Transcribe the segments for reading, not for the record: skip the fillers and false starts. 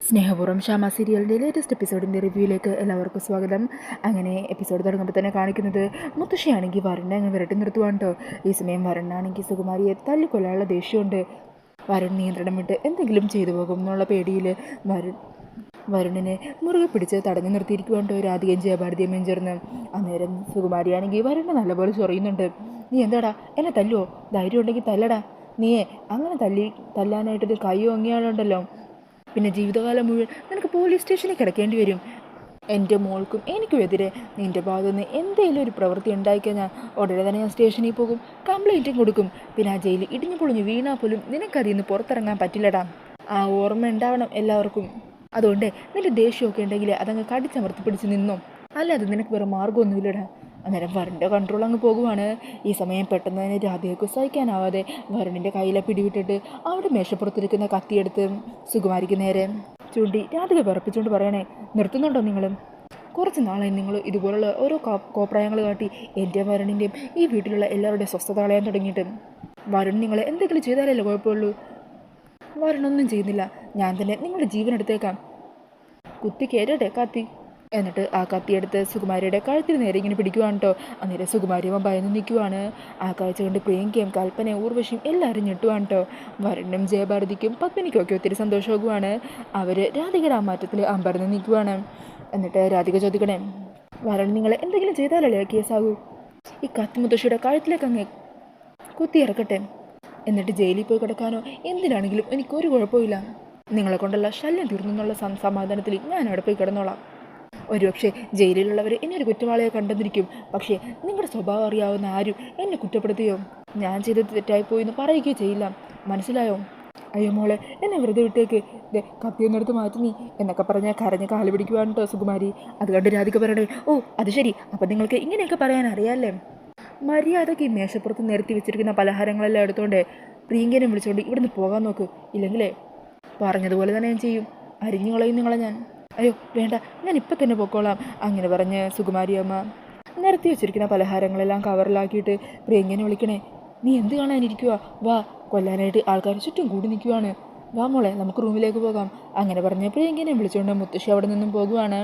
സ്നേഹപൂർവ്വം ഷാമ സീരിയലിൻ്റെ ലേറ്റസ്റ്റ് എപ്പിസോഡിൻ്റെ റിവ്യൂയിലേക്ക് എല്ലാവർക്കും സ്വാഗതം. അങ്ങനെ എപ്പിസോഡ് തുടങ്ങുമ്പോൾ തന്നെ കാണിക്കുന്നത് മുത്തശ്ശിയാണെങ്കിൽ വരുണിനെ അങ്ങ് വിരട്ടി നിർത്തുവാണ് കേട്ടോ. ഈ സമയം വരുണാണെങ്കിൽ സുകുമാരിയെ തല്ലിക്കൊല്ലാനുള്ള ദേഷ്യമുണ്ട്. വരുൺ നിയന്ത്രണം വിട്ട് എന്തെങ്കിലും ചെയ്തു പോകും എന്നുള്ള പേടിയിൽ വരുണിനെ മുറുകെ പിടിച്ച് തടഞ്ഞു നിർത്തിയിരിക്കുവാണ്ടോ രാധികയും ജയഭാരതിയമ്മയും ചേർന്ന്. അന്നേരം സുകുമാരിയാണെങ്കിൽ വരുണിനെ നല്ലപോലെ ചൊറിയുന്നുണ്ട്. നീ എന്താടാ എന്നെ തല്ലുവോ? ധൈര്യം ഉണ്ടെങ്കിൽ തല്ലടാ. നീയെ അങ്ങനെ തല്ലാനായിട്ടൊരു കൈ ഓങ്ങിയാളുണ്ടല്ലോ, പിന്നെ ജീവിതകാലം മുഴുവൻ നിനക്ക് പോലീസ് സ്റ്റേഷനിൽ കിടക്കേണ്ടി വരും. എൻ്റെ മോൾക്കും എനിക്കും എതിരെ നിൻ്റെ ഭാഗത്ത് നിന്ന് എന്തെങ്കിലും ഒരു പ്രവൃത്തി ഉണ്ടായിക്കഴിഞ്ഞാൽ ഉടനെ തന്നെ ഞാൻ സ്റ്റേഷനിൽ പോകും, കംപ്ലൈൻറ്റും കൊടുക്കും. പിന്നെ ആ ജയിലിൽ ഇടിഞ്ഞു പൊളിഞ്ഞ് വീണാൽ പോലും നിനക്കതിൽ നിന്ന് പുറത്തിറങ്ങാൻ പറ്റില്ലടാ. ആ ഓർമ്മ ഉണ്ടാവണം എല്ലാവർക്കും. അതുകൊണ്ട് നിൻ്റെ ദേഷ്യമൊക്കെ ഉണ്ടെങ്കിൽ അതങ്ങ് കടിച്ചമർത്തി പിടിച്ച് നിന്നോ, അല്ലാതെ നിനക്ക് വേറെ മാർഗ്ഗമൊന്നുമില്ലടാ. അന്നേരം വരുണിൻ്റെ കൺട്രോൾ അങ്ങ് പോകുവാണ്. ഈ സമയം പെട്ടെന്ന് തന്നെ രാധയ്ക്ക് സഹിക്കാനാവാതെ വരുണിൻ്റെ കയ്യിലെ പിടിവിട്ടിട്ട് അവിടെ മേശപ്പുറത്തിരിക്കുന്ന കത്തിയെടുത്ത് സുകുമാരിക്ക് നേരെ ചൂണ്ടി രാധിക വിറപ്പിച്ചുകൊണ്ട് പറയണേ, നിർത്തുന്നുണ്ടോ നിങ്ങൾ? കുറച്ച് നാളായി നിങ്ങൾ ഇതുപോലുള്ള ഓരോ കോപ്രായങ്ങൾ കാട്ടി എൻ്റെ വരുണിൻ്റെയും ഈ വീട്ടിലുള്ള എല്ലാവരുടെയും സ്വസ്ഥത കളയാൻ തുടങ്ങിയിട്ട്. വരുൺ നിങ്ങളെ എന്തെങ്കിലും ചെയ്താലല്ലേ കുഴപ്പമുള്ളൂ. വരുണൊന്നും ചെയ്യുന്നില്ല, ഞാൻ തന്നെ നിങ്ങളുടെ ജീവൻ എടുത്തേക്കാം. കുത്തി കയറ്റട്ടെ കത്തി. എന്നിട്ട് ആ കത്തിയെടുത്ത് സുകുമാരിയുടെ കഴുത്തിന് നേരെ ഇങ്ങനെ പിടിക്കുവാണ് കേട്ടോ. അന്നേരം സുകുമാരിയമ്മ ഭയന്ന് നിൽക്കുവാണ്. ആ കാഴ്ച കൊണ്ട് പ്രിയങ്കയും കൽപ്പനയും ഊർവശിയും എല്ലാവരും ഞെട്ടുവാണ് കേട്ടോ. വരുണും ജയഭാരതിക്കും പത്മിനിക്കും ഒക്കെ ഒത്തിരി സന്തോഷമാകുവാണ്. അവർ രാധികയുടെ ആ മാറ്റത്തിൽ അമ്പരന്ന് നിൽക്കുവാണ്. എന്നിട്ട് രാധിക ചോദിക്കണേ, വരുൺ നിങ്ങൾ എന്തെങ്കിലും ചെയ്താലല്ലേ കേസാകൂ? ഈ കത്തി മുത്തശ്ശിയുടെ കഴുത്തിലേക്ക് അങ്ങ് കുത്തിയിറക്കട്ടെ, എന്നിട്ട് ജയിലിൽ പോയി കിടക്കാനോ എന്തിനാണെങ്കിലും എനിക്കൊരു കുഴപ്പമില്ല. നിങ്ങളെ കൊണ്ടുള്ള ശല്യം തീർന്നു എന്നുള്ള സമാധാനത്തിൽ ഞാൻ അവിടെ പോയി കിടന്നോളാം. ഒരുപക്ഷെ ജയിലിലുള്ളവർ എന്നെ ഒരു കുറ്റവാളിയെ കണ്ടെന്നിരിക്കും, പക്ഷേ നിങ്ങളുടെ സ്വഭാവം അറിയാവുന്ന ആരും എന്നെ കുറ്റപ്പെടുത്തുകയോ ഞാൻ ചെയ്തത് തെറ്റായിപ്പോയി എന്ന് പറയുകയോ ചെയ്യില്ല. മനസ്സിലായോ? അയ്യോ മോളെ, എന്നെ വെറുതെ വിട്ടേക്ക്, കത്തിയൊന്നെടുത്ത് മാറ്റി നീ എന്നൊക്കെ പറഞ്ഞാൽ കരഞ്ഞ് കാല് പിടിക്കുവാണ് കേട്ടോ സുകുമാരി. അത് കണ്ട് രാധിക പറയണേ, ഓ അത് ശരി, അപ്പം നിങ്ങൾക്ക് ഇങ്ങനെയൊക്കെ പറയാൻ അറിയാമല്ലേ? മര്യാദയ്ക്ക് ഈ മേശപ്പുറത്ത് നിരത്തി വെച്ചിരിക്കുന്ന പലഹാരങ്ങളെല്ലാം എടുത്തോണ്ട് പ്രിയങ്കനെ വിളിച്ചുകൊണ്ട് ഇവിടുന്ന് പോകാൻ നോക്ക്, ഇല്ലെങ്കിലേ പറഞ്ഞതുപോലെ തന്നെ ഞാൻ ചെയ്യും, അരിഞ്ഞു കളയും നിങ്ങളെ ഞാൻ. അയ്യോ വേണ്ട, ഞാൻ ഇപ്പം തന്നെ പൊക്കോളാം. അങ്ങനെ പറഞ്ഞ് സുകുമാരിയമ്മ നിരത്തി വെച്ചിരിക്കുന്ന പലഹാരങ്ങളെല്ലാം കവറിലാക്കിയിട്ട് പ്രിയങ്കനെ വിളിക്കണേ, നീ എന്ത് കാണാനിരിക്കുക? വാ, കൊല്ലാനായിട്ട് ആൾക്കാർ ചുറ്റും കൂടി നിൽക്കുവാണ്. വാ മോളെ, നമുക്ക് റൂമിലേക്ക് പോകാം. അങ്ങനെ പറഞ്ഞ് പ്രിയങ്കനെ വിളിച്ചുകൊണ്ട് മുത്തശ്ശി അവിടെ നിന്നും പോകുവാണ്.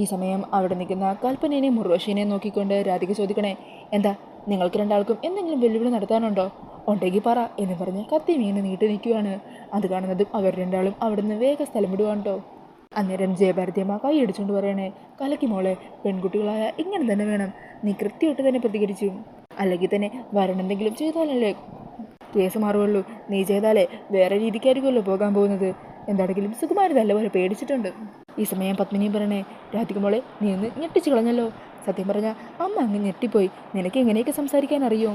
ഈ സമയം അവിടെ നിൽക്കുന്ന കൽപ്പനേനെയും മുർവശീനെയും നോക്കിക്കൊണ്ട് രാധിക ചോദിക്കണേ, എന്താ നിങ്ങൾക്ക് രണ്ടാൾക്കും എന്തെങ്കിലും വെല്ലുവിളി നടത്താനുണ്ടോ? ഉണ്ടെങ്കിൽ പറ എന്ന് പറഞ്ഞ് കത്തി മീനെ നീട്ടി നിൽക്കുവാണ്. അത് കാണുന്നതും അവർ രണ്ടാളും അവിടെ നിന്ന് വേഗം സ്ഥലം വിടുവാണ് കേട്ടോ. അന്നേരം ജയഭാരതിയമ്മ കൈ അടിച്ചുകൊണ്ട് പറയണേ, കലക്കി മോളെ, പെൺകുട്ടികളായ ഇങ്ങനെ തന്നെ വേണം. നീ കൃത്യമായിട്ട് തന്നെ പ്രതികരിച്ചു, അല്ലെങ്കിൽ തന്നെ വരണെന്തെങ്കിലും ചെയ്താലല്ലേ കേസ് മാറുകയുള്ളൂ. നീ ചെയ്താലേ വേറെ രീതിക്കായിരിക്കുമല്ലോ പോകാൻ പോകുന്നത്. എന്താണെങ്കിലും സുകുമാരി നല്ലപോലെ പേടിച്ചിട്ടുണ്ട്. ഈ സമയം പത്മിനിയും പറയണേ, രാധിക മോളെ, നീ ഒന്ന് ഞെട്ടിച്ച് കളഞ്ഞല്ലോ. സത്യം പറഞ്ഞാൽ അമ്മ അങ്ങ് ഞെട്ടിപ്പോയി, നിനക്ക് എങ്ങനെയൊക്കെ സംസാരിക്കാൻ അറിയോ?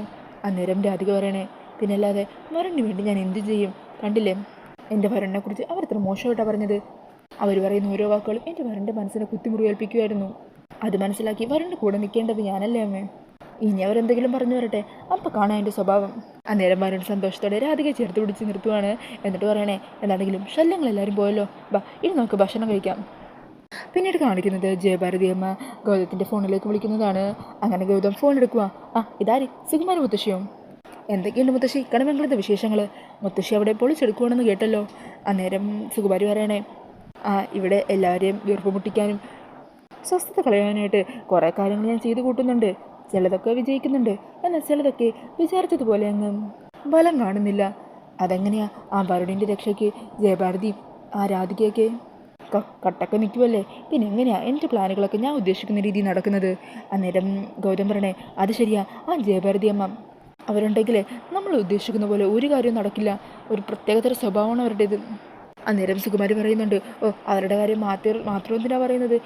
അന്നേരം രാധിക പറയണേ, പിന്നല്ലാതെ വരണിന് വേണ്ടി ഞാൻ എന്തു ചെയ്യും? കണ്ടില്ലേ എൻ്റെ വരണിനെ കുറിച്ച് അവർ ഇത്ര മോശമായിട്ടാണ് പറഞ്ഞത്. അവർ പറയുന്ന ഓരോ വാക്കുകളും എൻ്റെ വരൻ്റെ മനസ്സിനെ കുത്തിമുറിവേൽപ്പിക്കുമായിരുന്നു. അത് മനസ്സിലാക്കി വരൻ്റെ കൂടെ നിൽക്കേണ്ടത് ഞാനല്ലേ അമ്മേ? ഇനി അവരെന്തെങ്കിലും പറഞ്ഞു വരട്ടെ, അപ്പം കാണാൻ എൻ്റെ സ്വഭാവം. അന്നേരം വരൻ സന്തോഷത്തോടെ രാധികയെ ചേർത്ത് പിടിച്ച് നിർത്തുവാണ്. എന്നിട്ട് പറയണേ, എന്താണെങ്കിലും ശല്യങ്ങളെല്ലാവരും പോയല്ലോ, ബാ ഇനി നമുക്ക് ഭക്ഷണം കഴിക്കാം. പിന്നീട് കാണിക്കുന്നത് ജയഭാരതിയമ്മ ഗൗതത്തിൻ്റെ ഫോണിലേക്ക് വിളിക്കുന്നതാണ്. അങ്ങനെ ഗൗതം ഫോൺ എടുക്കുക. ആ ഇതാരി, സുകുമാരി മുത്തശ്ശിയോ? എന്തൊക്കെയുണ്ട് മുത്തശ്ശി കണിമംഗലത്തെ വിശേഷങ്ങൾ? മുത്തശ്ശി അവിടെ പൊളിച്ചെടുക്കുവാണെന്ന് കേട്ടല്ലോ. അന്നേരം സുകുമാരി പറയണേ, ഇവിടെ എല്ലാവരെയും വീർപ്പ് മുട്ടിക്കാനും സ്വസ്ഥത കളയാനായിട്ട് കുറേ കാര്യങ്ങൾ ഞാൻ ചെയ്തു കൂട്ടുന്നുണ്ട്. ചിലതൊക്കെ വിജയിക്കുന്നുണ്ട്, എന്നാൽ ചിലതൊക്കെ വിചാരിച്ചതുപോലെ അങ്ങ് ബലം കാണുന്നില്ല. അതെങ്ങനെയാ? ആ വരുണിൻ്റെ രക്ഷയ്ക്ക് ജയഭാരതി ആ രാധികയൊക്കെ കട്ടൊക്കെ നിൽക്കുമല്ലേ, പിന്നെ എങ്ങനെയാ എൻ്റെ പ്ലാനുകളൊക്കെ ഞാൻ ഉദ്ദേശിക്കുന്ന രീതിയിൽ നടക്കുന്നത്? അന്നേരം ഗൗതം പറയണേ, അത് ശരിയാ, ആ ജയഭാരതി അമ്മ അവരുണ്ടെങ്കിൽ നമ്മൾ ഉദ്ദേശിക്കുന്ന പോലെ ഒരു കാര്യവും നടക്കില്ല. ഒരു പ്രത്യേകതര സ്വഭാവമാണ് അവരുടേത്. അന്നേരം സുകുമാരി പറയുന്നുണ്ട്, ഓ അവരുടെ കാര്യം മാത്രം എന്തിനാണ് പറയുന്നത്?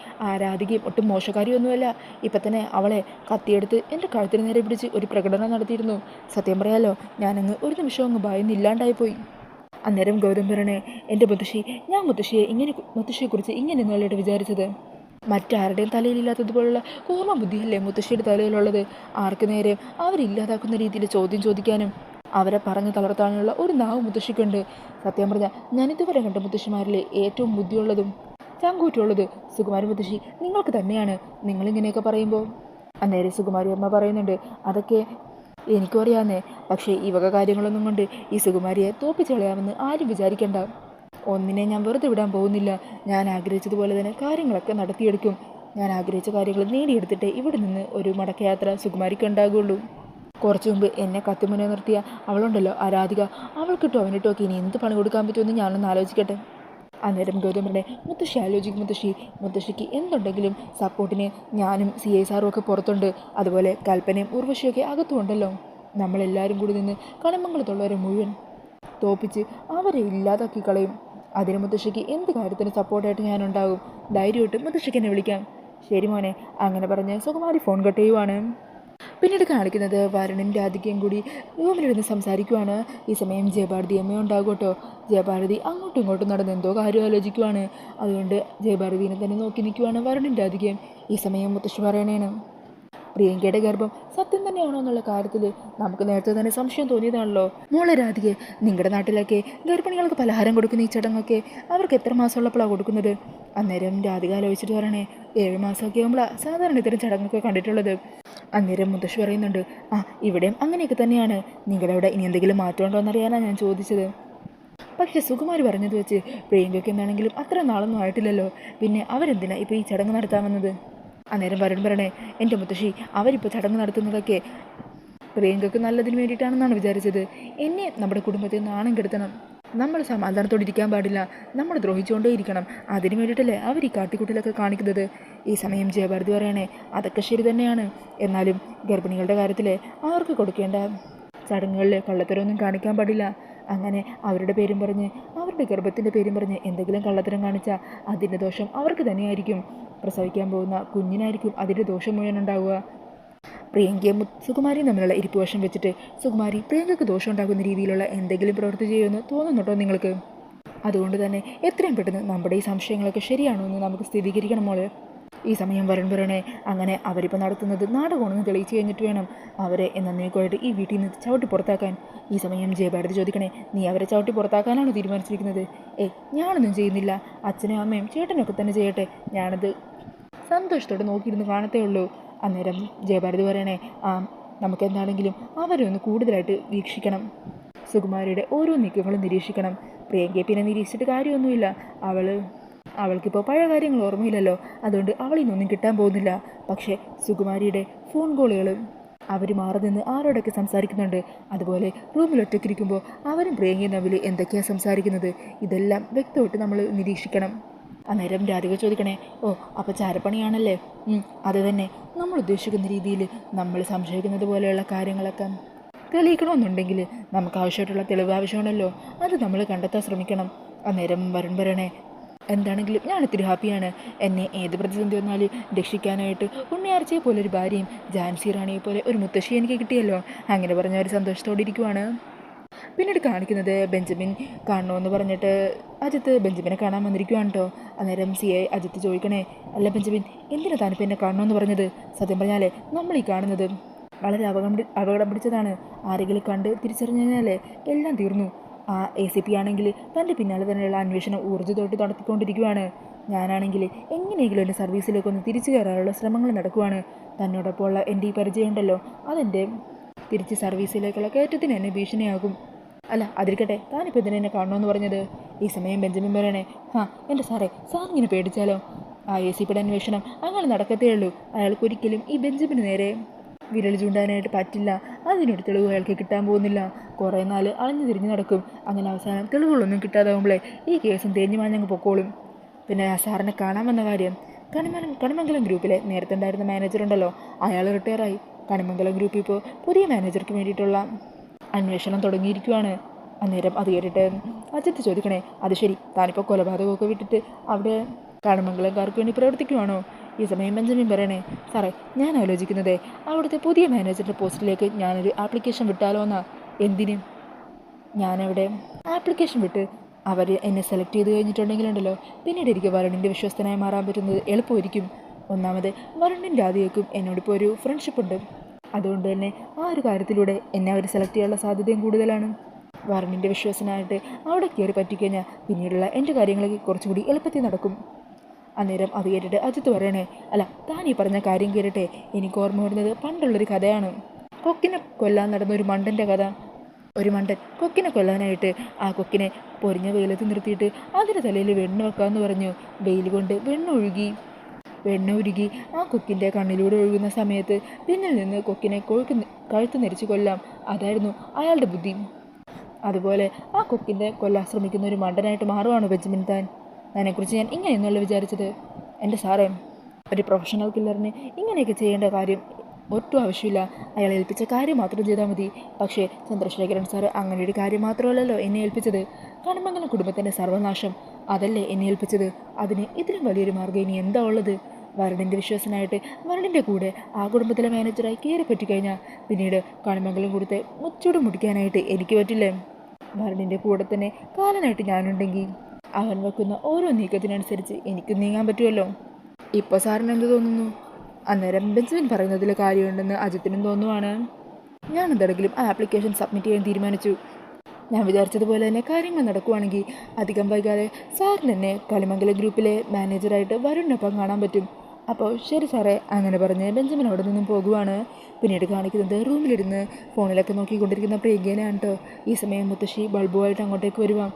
രാധികയും ഒട്ടും മോശക്കാരിയൊന്നുമല്ല. ഇപ്പം തന്നെ അവളെ കത്തിയെടുത്ത് എൻ്റെ കഴുത്തിന് നേരെ പിടിച്ച് ഒരു പ്രകടനം നടത്തിയിരുന്നു. സത്യം പറയാലോ, ഞാനങ്ങ് ഒരു നിമിഷം അങ്ങ് ഭയന്നില്ലാണ്ടായിപ്പോയി. അന്നേരം ഗൗതം പറയണേ, എൻ്റെ ഞാൻ മുത്തശ്ശിയെക്കുറിച്ച് ഇങ്ങനെയൊന്നുമല്ലേട്ട് വിചാരിച്ചത്. മറ്റാരുടെയും തലയിലില്ലാത്തതുപോലുള്ള കൂർമ്മ ബുദ്ധിയല്ലേ മുത്തശ്ശിയുടെ തലയിലുള്ളത്. ആർക്ക് നേരെ അവരില്ലാതാക്കുന്ന രീതിയിൽ ചോദ്യം ചോദിക്കാനും അവരെ പറഞ്ഞു തളർത്താനുള്ള ഒരു നാവ് മുത്തശ്ശിക്കുണ്ട്. സത്യം പറഞ്ഞാൽ ഞാനിതുവരെ കണ്ട മുത്തശ്ശിമാരിൽ ഏറ്റവും ബുദ്ധിയുള്ളതും ചങ്കൂറ്റുള്ളത് സുകുമാരി മുത്തശ്ശി നിങ്ങൾക്ക് തന്നെയാണ്. നിങ്ങളിങ്ങനെയൊക്കെ പറയുമ്പോൾ. അന്നേരം സുകുമാരി അമ്മ പറയുന്നുണ്ട്, അതൊക്കെ എനിക്കും അറിയാമെന്നേ, പക്ഷേ ഈ വക കാര്യങ്ങളൊന്നും കൊണ്ട് ഈ സുകുമാരിയെ തോപ്പിച്ച് കളയാമെന്ന് ആരും വിചാരിക്കണ്ട. ഒന്നിനെ ഞാൻ വെറുതെ വിടാൻ പോകുന്നില്ല. ഞാൻ ആഗ്രഹിച്ചതുപോലെ തന്നെ കാര്യങ്ങളൊക്കെ നടത്തിയെടുക്കും. ഞാൻ ആഗ്രഹിച്ച കാര്യങ്ങൾ നേടിയെടുത്തിട്ടേ ഇവിടെ നിന്ന് ഒരു മടക്കയാത്ര സുകുമാരിക്ക് ഉണ്ടാകുള്ളൂ. കുറച്ചു മുമ്പ് എന്നെ കത്തിമുന്നെ നിർത്തിയ അവളുണ്ടല്ലോ ആരാധിക, അവൾക്കിട്ടോ അവനിട്ടോ ഒക്കെ ഇനി എന്ത് പണി കൊടുക്കാൻ പറ്റുമെന്ന് ഞാനൊന്ന് ആലോചിക്കട്ടെ. അന്നേരം ഗൗതമരുടെ മുത്തശ്ശി ആലോചിക്കും. മുത്തശ്ശിക്ക് എന്തുണ്ടെങ്കിലും സപ്പോർട്ടിന് ഞാനും CI സാറും ഒക്കെ പുറത്തുണ്ട്. അതുപോലെ കൽപ്പനയും ഉർവശിയൊക്കെ അകത്തുമുണ്ടല്ലോ. നമ്മളെല്ലാവരും കൂടി നിന്ന് കണിമംഗലത്തുള്ളവരെ മുഴുവൻ തോപ്പിച്ച് അവരെ ഇല്ലാതാക്കി കളയും. അതിന് മുത്തശ്ശിക്ക് എന്ത് കാര്യത്തിന് സപ്പോർട്ടായിട്ട് ഞാനുണ്ടാകും. ധൈര്യമായിട്ട് മുത്തശ്ശിക്ക് എന്നെ വിളിക്കാം. ശരി മോനെ. അങ്ങനെ പറഞ്ഞ് സുകുമാരി ഫോൺ കട്ട് ചെയ്യുവാണ്. പിന്നീട് കാണിക്കുന്നത് വരുണും രാധികയും കൂടി റൂമിലിരുന്ന് സംസാരിക്കുവാണ്. ഈ സമയം ജയഭാരതി അമ്മ ഉണ്ടാകും കേട്ടോ. ജയഭാരതി അങ്ങോട്ടും ഇങ്ങോട്ടും നടന്ന് എന്തോ കാര്യം ആലോചിക്കുവാണ്. അതുകൊണ്ട് ജയഭാരതിനെ തന്നെ നോക്കി നിൽക്കുവാണ് വരുണും രാധികയും. ഈ സമയം മുത്തശ്ശി പറയണേണ്, പ്രിയങ്കയുടെ ഗർഭം സത്യം തന്നെയാണോ എന്നുള്ള കാര്യത്തിൽ നമുക്ക് നേരത്തെ തന്നെ സംശയം തോന്നിയതാണല്ലോ. മോളെ രാധികെ, നിങ്ങളുടെ നാട്ടിലൊക്കെ ഗർഭിണികൾക്ക് പലഹാരം കൊടുക്കുന്ന ഈ ചടങ്ങൊക്കെ അവർക്ക് എത്ര മാസമുള്ളപ്പോഴാണ് കൊടുക്കുന്നത്? അന്നേരം രാധിക ആലോചിച്ചിട്ട് പറയണേ, 7 മാസമൊക്കെ ആകുമ്പോഴാണ് സാധാരണ ഇത്തരം ചടങ്ങൊക്കെ കണ്ടിട്ടുള്ളത്. അന്നേരം മുത്തശ്ശി പറയുന്നുണ്ട്, ഇവിടെയും അങ്ങനെയൊക്കെ തന്നെയാണ്. നിങ്ങളുടെ അവിടെ ഇനി എന്തെങ്കിലും മാറ്റമുണ്ടോ എന്നറിയാനാണ് ഞാൻ ചോദിച്ചത്. പക്ഷേ സുകുമാരി പറഞ്ഞത് വെച്ച് പ്രിയങ്കയ്ക്ക് എന്താണെങ്കിലും അത്ര നാളൊന്നും ആയിട്ടില്ലല്ലോ. പിന്നെ അവരെന്തിനാ ഇപ്പോൾ ഈ ചടങ്ങ് നടത്താമെന്നത്? അന്നേരം വരുൺ പറയണേ, എൻ്റെ മുത്തശ്ശി അവരിപ്പോൾ ചടങ്ങ് നടത്തുന്നതൊക്കെ പ്രിയങ്കയ്ക്ക് നല്ലതിന് വേണ്ടിയിട്ടാണെന്നാണ് വിചാരിച്ചത്. എന്നെ നമ്മുടെ കുടുംബത്തെ നാണം കെടുത്തണം. നമ്മൾ സമാധാനത്തോടെ ഇരിക്കാൻ പാടില്ല. നമ്മൾ ദ്രോഹിച്ചുകൊണ്ടേ ഇരിക്കണം. അതിന് വേണ്ടിയിട്ടല്ലേ അവർ ഈ കാട്ടിക്കൂട്ടിലൊക്കെ കാണിക്കുന്നത്. ഈ സമയം ജയഭാരതി പറയണേ, അതൊക്കെ ശരി തന്നെയാണ്. എന്നാലും ഗർഭിണികളുടെ കാര്യത്തിൽ അവർക്ക് കൊടുക്കേണ്ട ചടങ്ങുകളിൽ കള്ളത്തരമൊന്നും കാണിക്കാൻ പാടില്ല. അങ്ങനെ അവരുടെ പേരും പറഞ്ഞ് അവരുടെ ഗർഭത്തിൻ്റെ പേരും പറഞ്ഞ് എന്തെങ്കിലും കള്ളത്തരം കാണിച്ചാൽ അതിൻ്റെ ദോഷം അവർക്ക് തന്നെയായിരിക്കും. പ്രസവിക്കാൻ പോകുന്ന കുഞ്ഞിനായിരിക്കും അതിൻ്റെ ദോഷം മുഴുവൻ ഉണ്ടാവുക. പ്രിയങ്കയും സുകുമാരിയും തമ്മിലുള്ള ഇരിപ്പുവശം വെച്ചിട്ട് സുകുമാരി പ്രിയങ്കയ്ക്ക് ദോഷം ഉണ്ടാകുന്ന രീതിയിലുള്ള എന്തെങ്കിലും പ്രവൃത്തി ചെയ്യുമെന്ന് തോന്നുന്നുണ്ടോ നിങ്ങൾക്ക്? അതുകൊണ്ട് തന്നെ എത്രയും പെട്ടെന്ന് നമ്മുടെ ഈ സംശയങ്ങളൊക്കെ ശരിയാണോ എന്ന് നമുക്ക് സ്ഥിരീകരിക്കണം മോള്. ഈ സമയം വരുൺ പറയണേ, അങ്ങനെ അവരിപ്പോൾ നടത്തുന്നത് നാടകമാണെന്ന് തെളിയിച്ചു കഴിഞ്ഞിട്ട് വേണം അവരെ എന്നേക്കുമായിട്ട് ഈ വീട്ടിൽ നിന്ന് ചവിട്ടി പുറത്താക്കാൻ. ഈ സമയം ജയഭാരതി ചോദിക്കണേ, നീ അവരെ ചവിട്ടി പുറത്താക്കാനാണോ തീരുമാനിച്ചിരിക്കുന്നത്? ഞാനൊന്നും ചെയ്യുന്നില്ല. അച്ഛനും അമ്മയും ചേട്ടനൊക്കെ തന്നെ ചെയ്യട്ടെ. ഞാനത് സന്തോഷത്തോടെ നോക്കിയിരുന്ന് കാണത്തേ ഉള്ളൂ. അന്നേരം ജയഭാരതി പറയണേ, നമുക്കെന്താണെങ്കിലും അവരെ ഒന്ന് കൂടുതലായിട്ട് വീക്ഷിക്കണം. സുകുമാരിയുടെ ഓരോ നീക്കങ്ങളും നിരീക്ഷിക്കണം. പ്രിയങ്കയെ പിന്നെ നിരീക്ഷിച്ചിട്ട് കാര്യമൊന്നുമില്ല. അവൾക്കിപ്പോൾ പഴയ കാര്യങ്ങൾ ഓർമ്മയില്ലല്ലോ. അതുകൊണ്ട് അവളിന്നൊന്നും കിട്ടാൻ പോകുന്നില്ല. പക്ഷേ സുകുമാരിയുടെ ഫോൺ കോളുകൾ അവർ മാറി നിന്ന് ആരോടൊക്കെ സംസാരിക്കുന്നുണ്ട്. അതുപോലെ റൂമിൽ ഒറ്റയ്ക്കിരിക്കുമ്പോൾ അവരും പ്രിയങ്കയും തമ്മിൽ എന്തൊക്കെയാണ് സംസാരിക്കുന്നത്, ഇതെല്ലാം വ്യക്തമായിട്ട് നമ്മൾ നിരീക്ഷിക്കണം. അന്നേരം രാധിക ചോദിക്കണേ, അപ്പോൾ ചാരപ്പണിയാണല്ലേ? അത് തന്നെ. നമ്മൾ ഉദ്ദേശിക്കുന്ന രീതിയിൽ നമ്മൾ സംശയിക്കുന്നത് പോലെയുള്ള കാര്യങ്ങളൊക്കെ തെളിയിക്കണമെന്നുണ്ടെങ്കിൽ നമുക്ക് ആവശ്യമായിട്ടുള്ള തെളിവ് ആവശ്യമാണല്ലോ. അത് നമ്മൾ കണ്ടെത്താൻ ശ്രമിക്കണം. അന്നേരം വരുൺ പറയണേ, എന്താണെങ്കിലും ഞാൻ ഇത്തിരി ഹാപ്പിയാണ്. എന്നെ ഏത് പ്രതിസന്ധി വന്നാലും രക്ഷിക്കാനായിട്ട് ഉണ്ണിയാർച്ചയെ പോലെ ഒരു ഭാര്യയും ജാൻസി റാണിയെ പോലെ ഒരു മുത്തശ്ശി എനിക്ക് കിട്ടിയല്ലോ. അങ്ങനെ പറഞ്ഞ ഒരു സന്തോഷത്തോടെ ഇരിക്കുവാണ്. പിന്നീട് കാണിക്കുന്നത് ബെഞ്ചമിൻ കാണണമെന്ന് പറഞ്ഞിട്ട് അജിത്ത് ബെഞ്ചമിനെ കാണാൻ വന്നിരിക്കുവാണ് കേട്ടോ. അന്നേരം CI അജിത്ത് ചോദിക്കണേ, അല്ല ബെഞ്ചമിൻ, എന്തിനാ താനിപ്പോൾ എന്നെ കാണണമെന്ന് പറഞ്ഞത്? സത്യം പറഞ്ഞാലേ നമ്മൾ ഈ കാണുന്നത് വളരെ അപകടം പിടിച്ചതാണ്. ആരെങ്കിലും കണ്ട് തിരിച്ചറിഞ്ഞാലേ എല്ലാം തീർന്നു. ആ ACP ആണെങ്കിൽ തൻ്റെ പിന്നാലെ തന്നെയുള്ള അന്വേഷണം ഊർജ്ജത്തോട്ട് നടത്തിക്കൊണ്ടിരിക്കുകയാണ്. ഞാനാണെങ്കിൽ എങ്ങനെയെങ്കിലും എൻ്റെ സർവീസിലേക്കൊന്ന് തിരിച്ചു കയറാനുള്ള ശ്രമങ്ങൾ നടക്കുവാണ്. തന്നോടൊപ്പമുള്ള എൻ്റെ ഈ പരിചയമുണ്ടല്ലോ, അതെൻ്റെ തിരിച്ച് സർവീസിലേക്കുള്ള കയറ്റത്തിന് എന്നെ ഭീഷണിയാകും. അല്ല അതിരിക്കട്ടെ, താനിപ്പോൾ ഇതിനെ എന്നെ കാണണമെന്ന് പറഞ്ഞത്? ഈ സമയം ബെഞ്ചമിൻ പറയണേ, എൻ്റെ സാറിങ്ങനെ പേടിച്ചാലോ? ആ ACPയുടെ അന്വേഷണം അങ്ങനെ നടക്കത്തേ ഉള്ളൂ. അയാൾക്കൊരിക്കലും ഈ ബെഞ്ചമിന് നേരെ വിരൽ ചൂണ്ടാനായിട്ട് പറ്റില്ല. അതിനൊരു തെളിവ് അയാൾക്ക് കിട്ടാൻ പോകുന്നില്ല. കുറേ നാൾ അളഞ്ഞു തിരിഞ്ഞ് നടക്കും. അങ്ങനെ അവസാനം തെളിവുകളൊന്നും കിട്ടാതാവുമ്പോഴേ ഈ കേസും തേഞ്ഞു മാഞ്ഞങ്ങ് പൊക്കോളും. പിന്നെ ആ സാറിനെ കാണാൻ വന്ന കാര്യം, കണിമംഗലം ഗ്രൂപ്പിലെ നേരത്തെ ഉണ്ടായിരുന്ന മാനേജറുണ്ടല്ലോ, അയാൾ റിട്ടയറായി. കണിമംഗലം ഗ്രൂപ്പ് ഇപ്പോൾ പുതിയ മാനേജർക്ക് വേണ്ടിയിട്ടുള്ള അന്വേഷണം തുടങ്ങിയിരിക്കുകയാണ്. അന്നേരം അത് കേട്ടിട്ട് അജിത്ത് ചോദിക്കണേ, അത് ശരി, താനിപ്പോൾ കൊലപാതകമൊക്കെ വിട്ടിട്ട് അവിടെ കണിമംഗലംകാർക്ക് വേണ്ടി പ്രവർത്തിക്കുവാണോ? ഈ സമയം ബെഞ്ചമിൻ പറയണേ, സാറേ ഞാൻ ആലോചിക്കുന്നതേ അവിടുത്തെ പുതിയ മാനേജറിൻ്റെ പോസ്റ്റിലേക്ക് ഞാനൊരു ആപ്ലിക്കേഷൻ വിട്ടാലോ എന്നാ. എന്തിന്? ഞാനവിടെ ആപ്ലിക്കേഷൻ വിട്ട് അവർ എന്നെ സെലക്ട് ചെയ്ത് കഴിഞ്ഞിട്ടുണ്ടെങ്കിലുണ്ടല്ലോ, പിന്നീട് എനിക്ക് വരുണിൻ്റെ വിശ്വസ്തനായി മാറാൻ പറ്റുന്നത് എളുപ്പമായിരിക്കും. ഒന്നാമത് വരുണിൻ്റെ രാധികയ്ക്കും എന്നോടിപ്പോൾ ഒരു ഫ്രണ്ട്ഷിപ്പ് ഉണ്ട്. അതുകൊണ്ട് തന്നെ ആ ഒരു കാര്യത്തിലൂടെ എന്നെ അവർ സെലക്ട് ചെയ്യാനുള്ള സാധ്യതയും കൂടുതലാണ്. വരുണിൻ്റെ വിശ്വാസനായിട്ട് അവിടെ കയറി പറ്റിക്കഴിഞ്ഞാൽ പിന്നീടുള്ള എൻ്റെ കാര്യങ്ങളൊക്കെ കുറച്ചുകൂടി എളുപ്പത്തിൽ നടക്കും. അന്നേരം അത് കേട്ടിട്ട് അജിത്ത് പറയണേ, അല്ല താൻ ഈ പറഞ്ഞ കാര്യം കേട്ടിട്ടെ എനിക്ക് ഓർമ്മ വരുന്നത് പണ്ടുള്ളൊരു കഥയാണ്. കൊക്കിനെ കൊല്ലാൻ നടന്ന ഒരു മണ്ടൻ്റെ കഥ. ഒരു മണ്ടൻ കൊക്കിനെ കൊല്ലാനായിട്ട് ആ കൊക്കിനെ പൊരിഞ്ഞ വെയിലത്ത് നിർത്തിയിട്ട് അതിൻ്റെ തലയിൽ വെണ്ണ വെക്കാമെന്ന് പറഞ്ഞു. വെയിൽ കൊണ്ട് വെണ്ണ ഉരുകി ആ കൊക്കിൻ്റെ കണ്ണിലൂടെ ഒഴുകുന്ന സമയത്ത് പിന്നിൽ നിന്ന് കൊക്കിനെ കഴുത്ത് നെരിച്ച് കൊല്ലാം. അതായിരുന്നു അയാളുടെ ബുദ്ധി. അതുപോലെ ആ കൊക്കിൻ്റെ കൊല്ലാൻ ശ്രമിക്കുന്ന ഒരു മണ്ടനായിട്ട് മാറുവാണ് ബെഞ്ചമിൻ താൻ. അതിനെക്കുറിച്ച് ഞാൻ ഇങ്ങനെയൊന്നുമല്ല വിചാരിച്ചത്. എൻ്റെ സാറേ, ഒരു പ്രൊഫഷണൽ കില്ലറിന് ഇങ്ങനെയൊക്കെ ചെയ്യേണ്ട കാര്യം ഒട്ടും ആവശ്യമില്ല. അയാൾ ഏൽപ്പിച്ച കാര്യം മാത്രം ചെയ്താൽ മതി. പക്ഷേ ചന്ദ്രശേഖരൻ സാറ് അങ്ങനെ ഒരു കാര്യം മാത്രമല്ലല്ലോ എന്നെ ഏൽപ്പിച്ചത്. കണിമംഗലം കുടുംബത്തിൻ്റെ സർവനാശം അതല്ലേ എന്നെ ഏൽപ്പിച്ചത്. അതിന് ഇതിലും വലിയൊരു മാർഗ്ഗം ഇനി എന്താ ഉള്ളത്? വരുണിൻ്റെ വിശ്വാസനായിട്ട് വരുണിൻ്റെ കൂടെ ആ കുടുംബത്തിലെ മാനേജറായി കയറി പറ്റിക്കഴിഞ്ഞാൽ പിന്നീട് കണിമംഗലം കൊടുത്ത് മുച്ചൂട് മുടിക്കാനായിട്ട് എനിക്ക് പറ്റില്ലേ? വരുണിൻ്റെ കൂടെ തന്നെ കാലനായിട്ട് ഞാനുണ്ടെങ്കിൽ അവൻ വെക്കുന്ന ഓരോ നീക്കത്തിനനുസരിച്ച് എനിക്ക് നീങ്ങാൻ പറ്റുമല്ലോ. ഇപ്പോൾ സാറിന് എന്ത് തോന്നുന്നു? അന്നേരം ബെഞ്ചമിൻ പറയുന്നതിൽ കാര്യമുണ്ടെന്ന് അജിത്തിനും തോന്നുവാണ്. ഞാൻ എന്തെങ്കിലും ആ ആപ്ലിക്കേഷൻ സബ്മിറ്റ് ചെയ്യാൻ തീരുമാനിച്ചു. ഞാൻ വിചാരിച്ചതുപോലെ തന്നെ കാര്യങ്ങൾ നടക്കുവാണെങ്കിൽ അധികം വൈകാതെ സാറിന് എന്നെ കളിമംഗലം ഗ്രൂപ്പിലെ മാനേജറായിട്ട് വരുണിനൊപ്പം കാണാൻ പറ്റും. അപ്പോൾ ശരി സാറേ, അങ്ങനെ പറഞ്ഞ് ബെഞ്ചമിൻ അവിടെ നിന്നും പോകുവാണ്. പിന്നീട് കാണിക്കുന്നത് റൂമിലിരുന്ന് ഫോണിലൊക്കെ നോക്കിക്കൊണ്ടിരിക്കുന്ന പ്രിയങ്കേനെയാണ് കേട്ടോ. ഈ സമയം മുത്തശ്ശി ബൾബുമായിട്ട് അങ്ങോട്ടേക്ക് വരുവാം.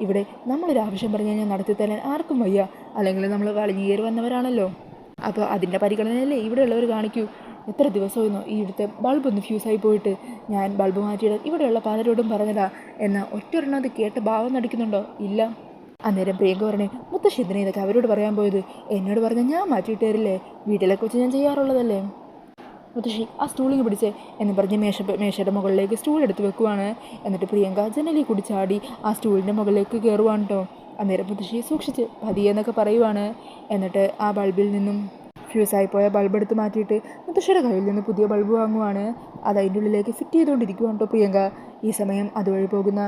ഇവിടെ നമ്മളൊരു ആവശ്യം പറഞ്ഞാൽ ഞാൻ നടത്തിത്തരാൻ ആർക്കും വയ്യ. അല്ലെങ്കിൽ നമ്മൾ വലിഞ്ഞു കയറി വന്നവരാണല്ലോ. അപ്പോൾ അതിൻ്റെ പരിഗണനയല്ലേ ഇവിടെയുള്ളവർ കാണിക്കൂ. എത്ര ദിവസമായിരുന്നു ഈ ഇവിടുത്തെ ബൾബ് ഒന്ന് ഫ്യൂസായി പോയിട്ട്. ഞാൻ ബൾബ് മാറ്റിയിടാൻ ഇവിടെയുള്ള പലരോടും പറഞ്ഞതാ. എന്നാൽ ഒറ്റൊരെണ്ണം അത് കേട്ട ഭാവം നടിക്കുന്നുണ്ടോ? ഇല്ല. അന്നേരം പ്രിയങ്ക പറഞ്ഞേ, മുത്തശ്ശി എന്തിനാ ഇതൊക്കെ അവരോട് പറയാൻ പോയത്? എന്നോട് പറഞ്ഞാൽ ഞാൻ മാറ്റിയിട്ട് തരില്ലേ? വീട്ടിലൊക്കെ വെച്ച് ഞാൻ ചെയ്യാറുള്ളതല്ലേ. മുത്തശ്ശി ആ സ്റ്റൂളിങ് പിടിച്ചേ എന്ന് പറഞ്ഞ് മേശയുടെ മുകളിലേക്ക് സ്റ്റൂൾ എടുത്ത് വെക്കുവാണ്. എന്നിട്ട് പ്രിയങ്ക ജനലിൽ കൂടി ചാടി ആ സ്റ്റൂളിൻ്റെ മുകളിലേക്ക് കയറുവാണ് കേട്ടോ. അന്നേരം മുത്തശ്ശി സൂക്ഷിച്ച് പതിയെന്നൊക്കെ പറയുവാണ്. എന്നിട്ട് ആ ബൾബിൽ നിന്നും ഫ്യൂസായി പോയ ബൾബ് എടുത്ത് മാറ്റിയിട്ട് മുത്തശ്ശിയുടെ കയ്യിൽ നിന്ന് പുതിയ ബൾബ് വാങ്ങുവാണ്. അത് അതിൻ്റെ ഉള്ളിലേക്ക് ഫിറ്റ് ചെയ്തുകൊണ്ടിരിക്കുവാണ് കേട്ടോ പ്രിയങ്ക. ഈ സമയം അതുവഴി പോകുന്ന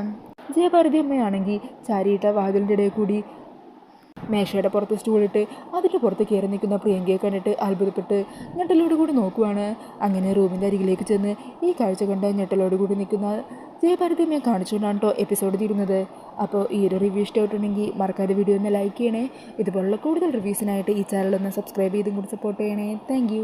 ജയഭാരതി അമ്മയാണെങ്കിൽ ചാരിയിട്ട വാതിലിൻ്റെ ഇടയിൽ കൂടി മേശയുടെ പുറത്ത് സ്റ്റൂളിട്ട് അതിൻ്റെ പുറത്ത് കയറി നിൽക്കുന്ന പ്രിയങ്കയെ കണ്ടിട്ട് അത്ഭുതപ്പെട്ട് ഞെട്ടലോട് കൂടി നോക്കുവാണ്. അങ്ങനെ റൂമിൻ്റെ അരികിലേക്ക് ചെന്ന് ഈ കാഴ്ച കണ്ട് ഞെട്ടലോട് കൂടി നിൽക്കുന്ന ജയഭാരതി അമ്മയെ കാണിച്ചുകൊണ്ടാണ് കേട്ടോ എപ്പിസോഡ് തീരുന്നത്. അപ്പോൾ ഈ ഒരു റിവ്യൂ ഇഷ്ടമായിട്ടുണ്ടെങ്കിൽ മറക്കാതെ വീഡിയോ ഒന്ന് ലൈക്ക് ചെയ്യണേ. ഇതുപോലുള്ള കൂടുതൽ റിവ്യൂസിനായിട്ട് ഈ ചാനൽ ഒന്ന് സബ്സ്ക്രൈബ് ചെയ്തും കൂടി സപ്പോർട്ട് ചെയ്യണേ. താങ്ക്